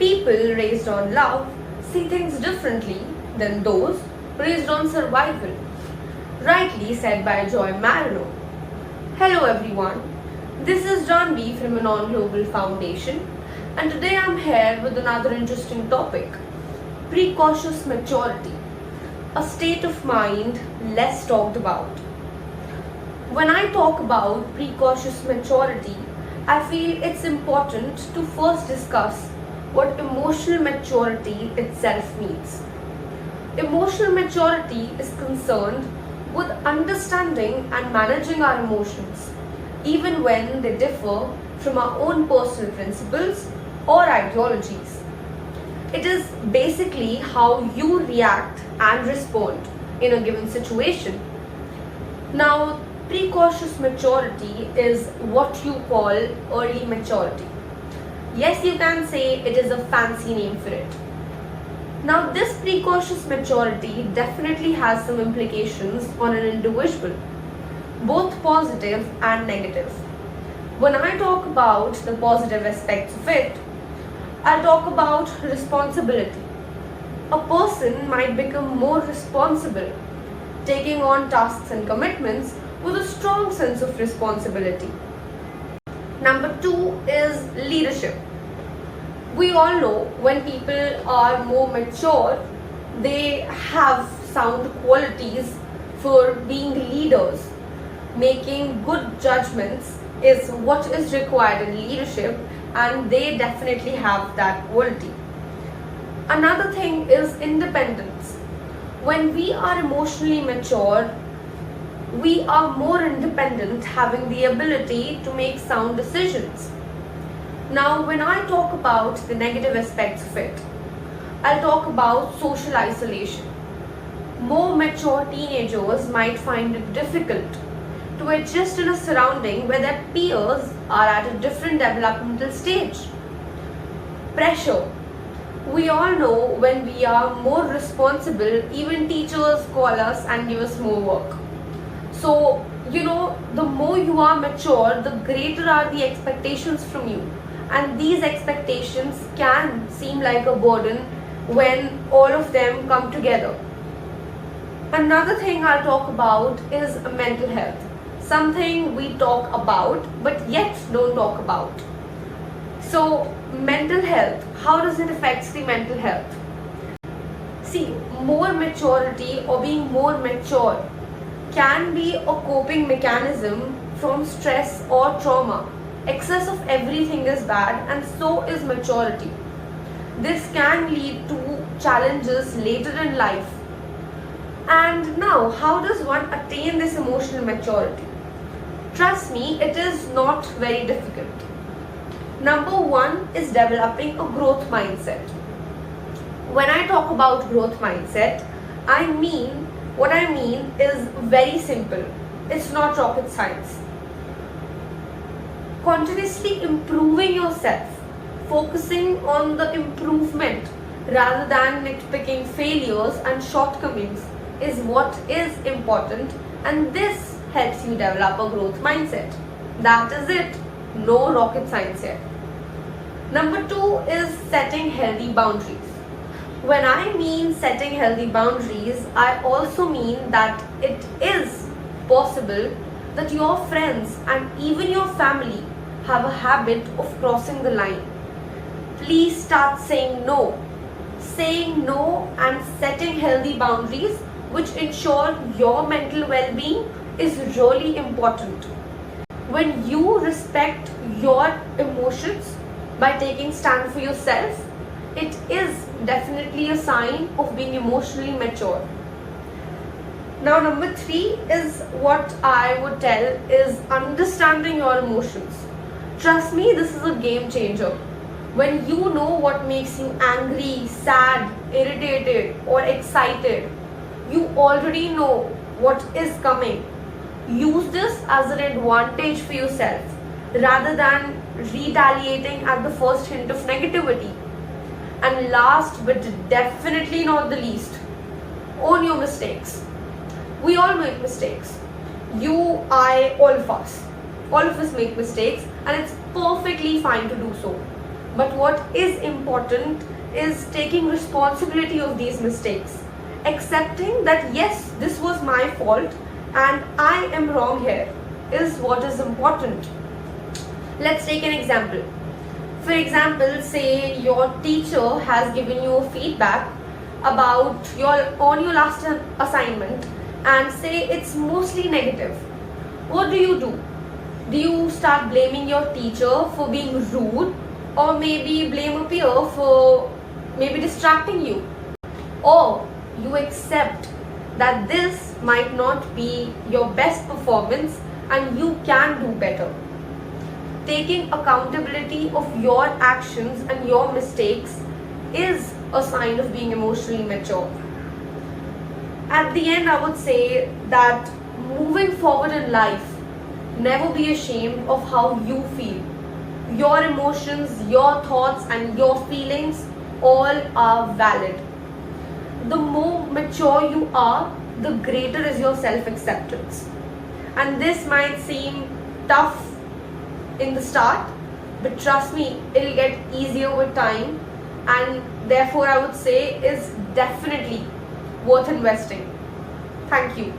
People raised on love see things differently than those raised on survival. Rightly said by Joy Marino. Hello everyone, this is Jahnavi from ANON Global Foundation, and today I'm here with another interesting topic: precocious maturity, a state of mind less talked about. When I talk about precocious maturity, I feel it's important to first discuss what emotional maturity itself means. Emotional maturity is concerned with understanding and managing our emotions, even when they differ from our own personal principles or ideologies. It is basically how you react and respond in a given situation. Now, precocious maturity is what you call early maturity. Yes, you can say it is a fancy name for it. Now, this precocious maturity definitely has some implications on an individual, both positive and negative. When I talk about the positive aspects of it, I'll talk about responsibility. A person might become more responsible, taking on tasks and commitments with a strong sense of responsibility. Number two is leadership. We all know when people are more mature, they have sound qualities for being leaders. Making good judgments is what is required in leadership, and they definitely have that quality. Another thing is independence. When we are emotionally mature, we are more independent, having the ability to make sound decisions. Now, when I talk about the negative aspects of it, I'll talk about social isolation. More mature teenagers might find it difficult to adjust in a surrounding where their peers are at a different developmental stage. Pressure. We all know when we are more responsible, even teachers call us and give us more work. So, the more you are mature, the greater are the expectations from you. And these expectations can seem like a burden when all of them come together. Another thing I'll talk about is mental health. Something we talk about but yet don't talk about. So, mental health, how does it affect the mental health? See, more maturity or being more mature can be a coping mechanism from stress or trauma. Excess of everything is bad, and so is maturity. This can lead to challenges later in life. And now, how does one attain this emotional maturity? Trust me, it is not very difficult. Number one is developing a growth mindset. When I talk about growth mindset, what I mean is very simple. It's not rocket science. Continuously improving yourself, focusing on the improvement rather than nitpicking failures and shortcomings is what is important, and this helps you develop a growth mindset. That is it. No rocket science here. Number two is setting healthy boundaries. When I mean setting healthy boundaries, I also mean that it is possible that your friends and even your family have a habit of crossing the line. Please start saying no. Saying no and setting healthy boundaries which ensure your mental well-being is really important. When you respect your emotions by taking stand for yourself, it is definitely a sign of being emotionally mature. Now, number three is what I would tell is understanding your emotions. Trust me, this is a game changer. When you know what makes you angry, sad, irritated, or excited, you already know what is coming. Use this as an advantage for yourself rather than retaliating at the first hint of negativity. And last but definitely not the least, own your mistakes. We all make mistakes. You, I, all of us. All of us make mistakes, and it's perfectly fine to do so. But what is important is taking responsibility of these mistakes, accepting that yes, this was my fault and I am wrong here is what is important. Let's take an example. For example, say your teacher has given you feedback about your last assignment and say it's mostly negative. What do? Do you start blaming your teacher for being rude, or maybe blame a peer for maybe distracting you? Or you accept that this might not be your best performance and you can do better. Taking accountability of your actions and your mistakes is a sign of being emotionally mature. At the end, I would say that moving forward in life, never be ashamed of how you feel. Your emotions, your thoughts, and your feelings all are valid. The more mature you are, the greater is your self acceptance. And this might seem tough in the start, but trust me, it'll get easier with time, and therefore, I would say is definitely worth investing. Thank you.